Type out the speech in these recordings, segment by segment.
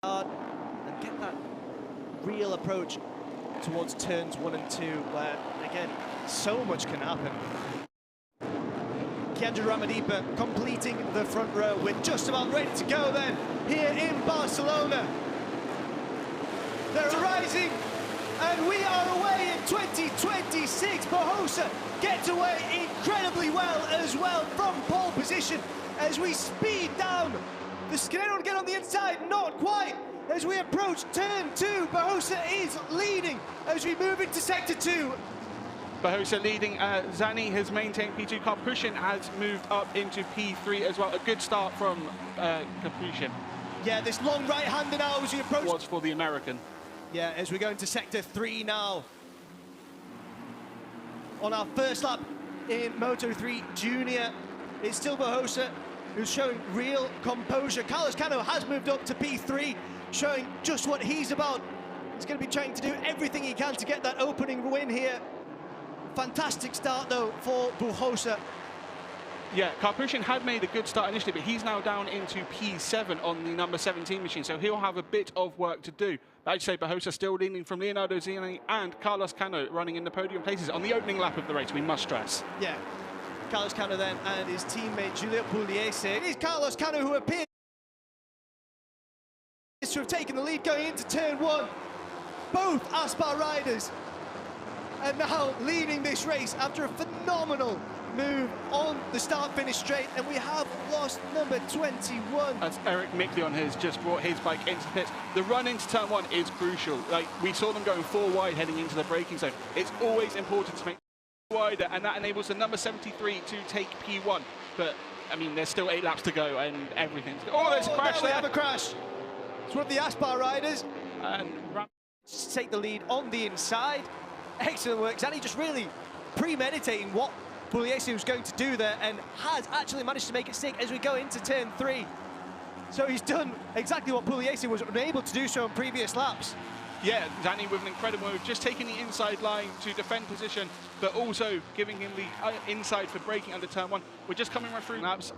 and get that real approach towards turns 1 and 2, where, again, so much can happen. Keandre Ramadipa completing the front row. We're just about ready to go then, here in Barcelona. They're rising, and we are away in 2026. Barrosa gets away incredibly well as well from pole position as we speed down. The Shakedwn get on the inside, not quite. As we approach turn 2, Barrosa is leading as we move into sector 2. Barrosa leading, Zani has maintained P2, Karpushin has moved up into P3 as well. A good start from Karpushin. Yeah, this long right-hander now as we approach. What's for the American. Yeah, as we go into sector 3 now. On our first lap in Moto3 Junior, it's still Barrosa who's showing real composure. Carlos Cano has moved up to P3, showing just what he's about. He's going to be trying to do everything he can to get that opening win here. Fantastic start, though, for Barrosa. Yeah, Karpushin had made a good start initially, but he's now down into P7 on the number 17 machine, so he'll have a bit of work to do. I'd say Barrosa still leading from Leonardo Zani and Carlos Cano running in the podium places on the opening lap of the race, we must stress. Yeah, Carlos Cano then and his teammate Giulio Pugliese. It is Carlos Cano who appears to have taken the lead going into turn 1. Both Aspar riders are now leading this race after a phenomenal move on the start-finish straight, and we have lost number 21. As Eric Mickleon has just brought his bike into the pits. The run into turn 1 is crucial. Like, we saw them going 4 wide heading into the braking zone. It's always important to make wider, and that enables the number 73 to take P1. But, I mean, there's still 8 laps to go, and everything's... Oh, there's a crash there! We have a crash. It's one of the Aspar riders. And take the lead on the inside. Excellent work. Zani just really premeditating what Pugliese was going to do there, and has actually managed to make it stick as we go into turn 3. So he's done exactly what Pugliese was unable to do so in previous laps. Yeah, Zani with an incredible move, just taking the inside line to defend position, but also giving him the inside for braking under turn 1. We're just coming right through laps,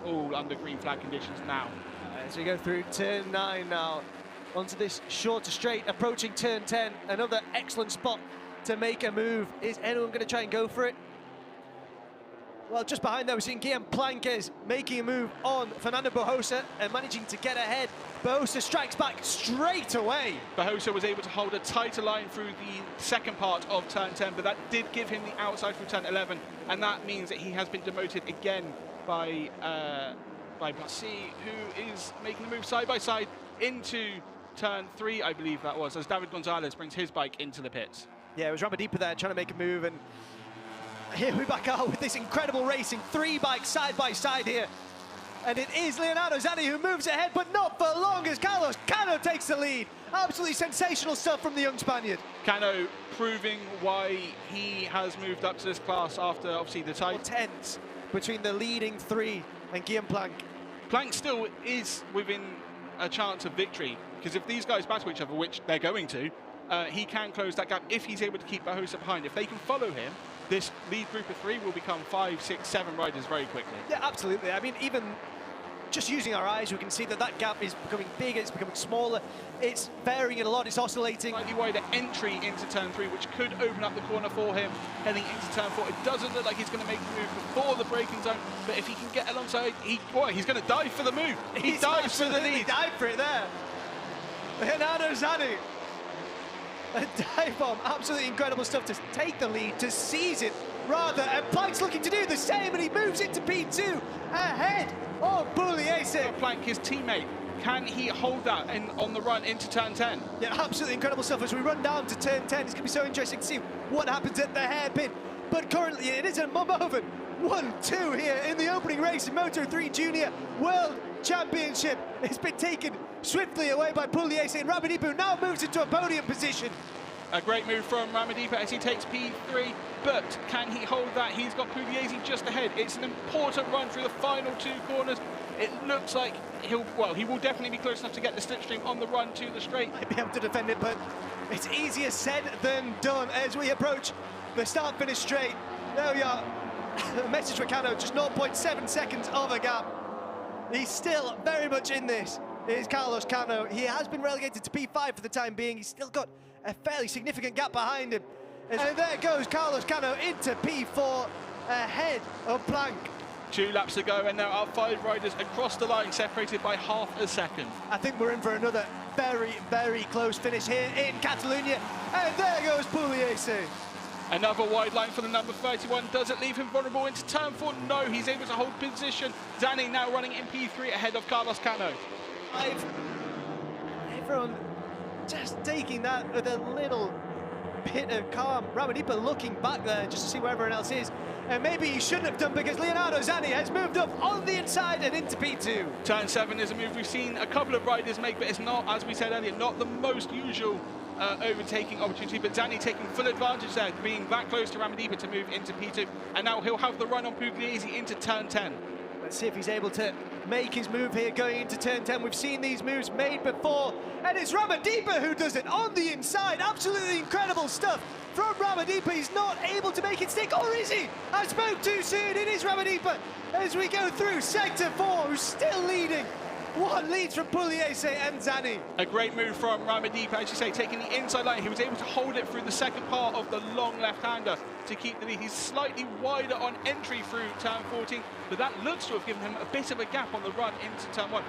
all under green flag conditions now. As we go through turn 9 now, onto this shorter straight, approaching turn 10. Another excellent spot to make a move. Is anyone going to try and go for it? Well, just behind there, we're seeing Guillaume Planques making a move on Fernando Barrosa and managing to get ahead. Barrosa strikes back straight away. Barrosa was able to hold a tighter line through the second part of turn 10, but that did give him the outside through turn 11, and that means that he has been demoted again by Bassi, who is making the move side by side into turn 3, I believe that was, as David Gonzalez brings his bike into the pits. Yeah, it was Ramadipa there trying to make a move, and here we back out with this incredible racing. 3 bikes side by side here. And it is Leonardo Zani who moves ahead, but not for long as Carlos Cano takes the lead. Absolutely sensational stuff from the young Spaniard. Cano proving why he has moved up to this class after, obviously, the tie. Tense between the leading 3 and Guillaume Planck. Planck still is within a chance of victory, because if these guys battle each other, which they're going to, he can close that gap if he's able to keep Barrosa behind. If they can follow him, this lead group of 3 will become 5, 6, 7 riders very quickly. Yeah, absolutely. I mean, even just using our eyes, we can see that that gap is becoming bigger, it's becoming smaller, it's varying it a lot, it's oscillating. Slightly wider entry into turn 3, which could open up the corner for him heading into turn 4. It doesn't look like he's going to make the move before the braking zone, but if he can get alongside, he's going to dive for the move. He dives for the lead. He dived for it there. Leonardo Zani. A dive bomb, absolutely incredible stuff to take the lead, to seize it rather, and Planck's looking to do the same, and he moves into P2 ahead of Pugliese. Planck, his teammate, can he hold that on the run into turn 10? Yeah, absolutely incredible stuff. As we run down to turn 10, it's going to be so interesting to see what happens at the hairpin. But currently it is a moment 1-2 here in the opening race in Moto3 Junior World Championship. It's been taken swiftly away by Pugliese, and Ramadipa now moves into a podium position. A great move from Ramadipa as he takes P3, but can he hold that? He's got Pugliese just ahead. It's an important run through the final 2 corners. It looks like he will definitely be close enough to get the slipstream on the run to the straight. Might be able to defend it, but it's easier said than done as we approach the start-finish straight. There we are. A message for Cano, just 0.7 seconds of a gap. He's still very much in this. is Carlos Cano. He has been relegated to P5 for the time being. He's still got a fairly significant gap behind him. And there goes Carlos Cano into P4 ahead of Blanc. 2 laps to go, and there are 5 riders across the line, separated by half a second. I think we're in for another very, very close finish here in Catalunya. And there goes Pugliese. Another wide line for the number 31. Does it leave him vulnerable into turn 4? No, he's able to hold position. Zanni now running in P3 ahead of Carlos Cano. Everyone just taking that with a little bit of calm. Ramadipa looking back there just to see where everyone else is. And maybe he shouldn't have done, because Leonardo Zanni has moved up on the inside and into P2. Turn 7 is a move we've seen a couple of riders make, but it's not, as we said earlier, not the most usual overtaking opportunity. But Zanni taking full advantage there, being that close to Ramadipa to move into P2. And now he'll have the run on Pugliese into turn 10. Let's see if he's able to make his move here going into turn 10. We've seen these moves made before, and it's Ramadipa who does it on the inside. Absolutely incredible stuff from Ramadipa. He's not able to make it stick, or is he? I spoke too soon. It is Ramadipa as we go through sector 4, who's still leading. One leads from Pugliese and Zanni. A great move from Ramadipa, as you say, taking the inside line. He was able to hold it through the second part of the long left-hander to keep the lead. He's slightly wider on entry through turn 14, but that looks to have given him a bit of a gap on the run into turn 1.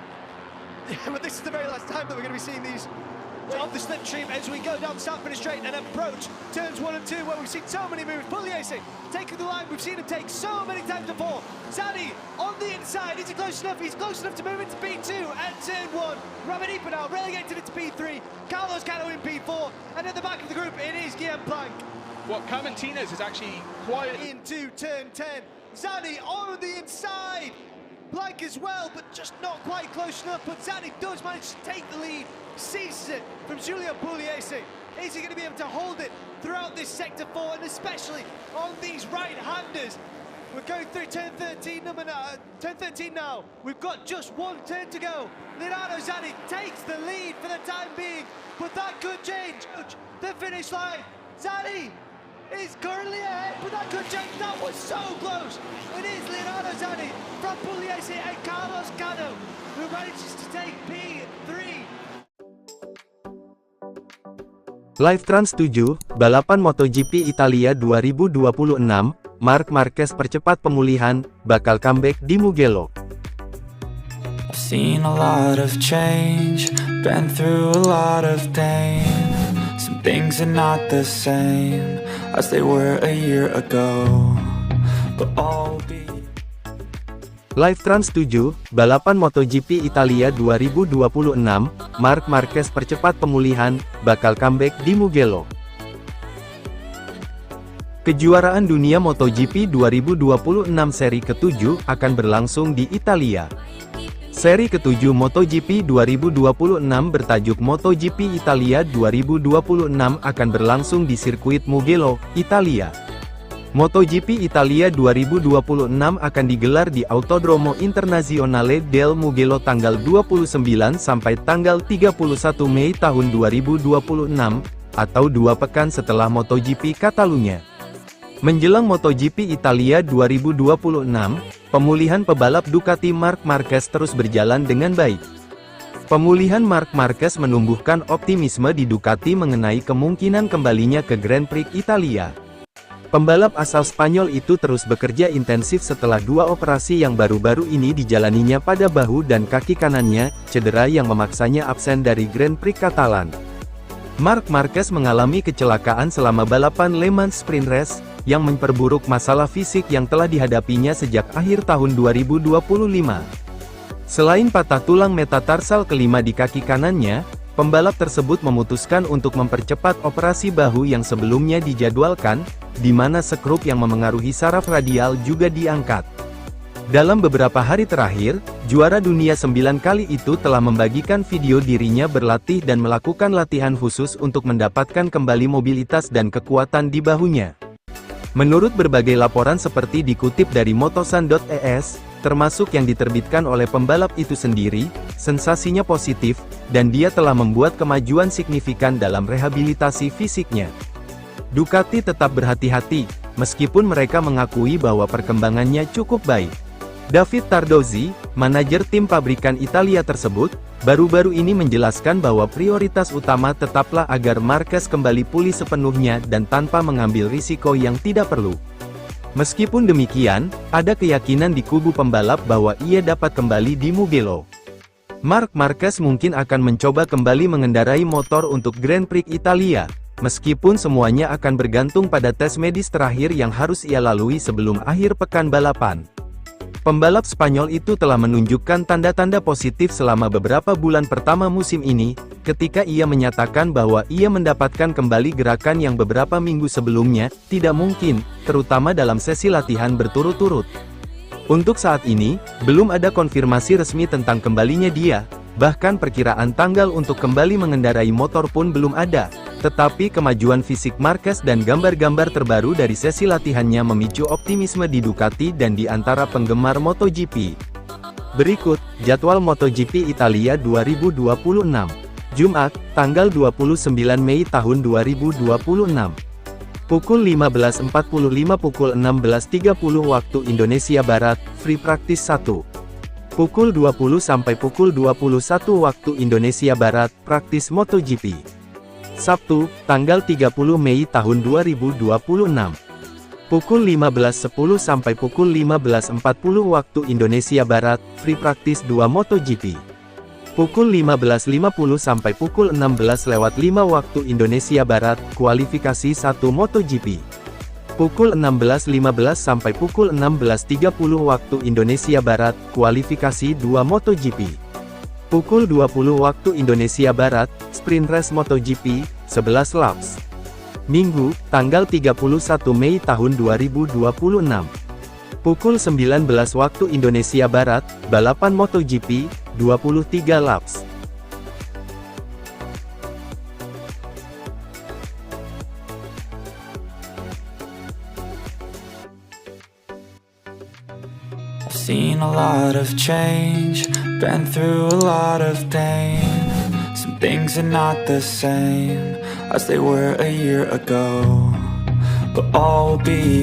Yeah, but this is the very last time that we're going to be seeing these of the slipstream as we go down South Finish Straight and approach turns 1 and 2, where we've seen so many moves. Pugliese taking the line. We've seen him take so many times before. Zanni on the inside. Is he close enough? He's close enough to move into P2 and turn 1. Ramadipa now relegated into P3. Carlos Cano in P4. And at the back of the group, it is Guillaume Blanc. What Martinez is actually quiet into turn 10. Zanni on the inside. Blanc as well, but just not quite close enough. But Zanni does manage to take the lead, seizes it from Giulio Pugliese. Is he going to be able to hold it throughout this sector 4, and especially on these right-handers? We're going through turn 13 now. We've got just 1 turn to go. Leonardo Zanni takes the lead for the time being, but that could change the finish line. Zanni is currently ahead, but that could change. That was so close. It is Leonardo Zanni from Pugliese and Carlos Cano who manages to take P3. Live Trans 7, balapan MotoGP Italia 2026, Marc Marquez percepat pemulihan, bakal comeback di Mugello. I've seen a lot of change, been through a lot of pain. Some things are not the same as they were a year ago, but all be... Live Trans 7, balapan MotoGP Italia 2026, Marc Marquez percepat pemulihan, bakal comeback di Mugello. Kejuaraan dunia MotoGP 2026 seri ke-7 akan berlangsung di Italia. Seri ke-7 MotoGP 2026 bertajuk MotoGP Italia 2026 akan berlangsung di sirkuit Mugello, Italia. MotoGP Italia 2026 akan digelar di Autodromo Internazionale del Mugello tanggal 29 sampai tanggal 31 Mei tahun 2026, atau 2 pekan setelah MotoGP Catalunya. Menjelang MotoGP Italia 2026, pemulihan pebalap Ducati Marc Marquez terus berjalan dengan baik. Pemulihan Marc Marquez menumbuhkan optimisme di Ducati mengenai kemungkinan kembalinya ke Grand Prix Italia. Pembalap asal Spanyol itu terus bekerja intensif setelah 2 operasi yang baru-baru ini dijalaninya pada bahu dan kaki kanannya, cedera yang memaksanya absen dari Grand Prix Catalan. Marc Marquez mengalami kecelakaan selama balapan Le Mans Sprint Race, yang memperburuk masalah fisik yang telah dihadapinya sejak akhir tahun 2025. Selain patah tulang metatarsal kelima di kaki kanannya, pembalap tersebut memutuskan untuk mempercepat operasi bahu yang sebelumnya dijadwalkan, di mana sekrup yang memengaruhi saraf radial juga diangkat. Dalam beberapa hari terakhir, juara dunia 9 kali itu telah membagikan video dirinya berlatih dan melakukan latihan khusus untuk mendapatkan kembali mobilitas dan kekuatan di bahunya. Menurut berbagai laporan seperti dikutip dari motosan.es, termasuk yang diterbitkan oleh pembalap itu sendiri, sensasinya positif, dan dia telah membuat kemajuan signifikan dalam rehabilitasi fisiknya. Ducati tetap berhati-hati, meskipun mereka mengakui bahwa perkembangannya cukup baik. David Tardozzi, manajer tim pabrikan Italia tersebut, baru-baru ini menjelaskan bahwa prioritas utama tetaplah agar Marquez kembali pulih sepenuhnya dan tanpa mengambil risiko yang tidak perlu. Meskipun demikian, ada keyakinan di kubu pembalap bahwa ia dapat kembali di Mugello. Marc Marquez mungkin akan mencoba kembali mengendarai motor untuk Grand Prix Italia, meskipun semuanya akan bergantung pada tes medis terakhir yang harus ia lalui sebelum akhir pekan balapan. Pembalap Spanyol itu telah menunjukkan tanda-tanda positif selama beberapa bulan pertama musim ini, ketika ia menyatakan bahwa ia mendapatkan kembali gerakan yang beberapa minggu sebelumnya tidak mungkin, terutama dalam sesi latihan berturut-turut. Untuk saat ini, belum ada konfirmasi resmi tentang kembalinya dia, bahkan perkiraan tanggal untuk kembali mengendarai motor pun belum ada, tetapi kemajuan fisik Marquez dan gambar-gambar terbaru dari sesi latihannya memicu optimisme di Ducati dan di antara penggemar MotoGP. Berikut, jadwal MotoGP Italia 2026. Jumat, tanggal 29 Mei tahun 2026. Pukul 15.45 pukul 16.30 waktu Indonesia Barat, Free Practice 1. Pukul 20 sampai pukul 21 waktu Indonesia Barat, Praktis MotoGP. Sabtu, tanggal 30 Mei tahun 2026. Pukul 15.10 sampai pukul 15.40 waktu Indonesia Barat, Free Practice 2 MotoGP. Pukul 15.50 sampai pukul 16.05 waktu Indonesia Barat, Kualifikasi 1 MotoGP. Pukul 16.15 sampai pukul 16.30 waktu Indonesia Barat, Kualifikasi 2 MotoGP. Pukul 20 waktu Indonesia Barat, Sprint Race MotoGP, 11 laps. Minggu, tanggal 31 Mei tahun 2026. Pukul 19 waktu Indonesia Barat, balapan MotoGP, 23 laps. Seen a lot of change, been through a lot of pain. Some things are not the same as they were a year ago, but all will be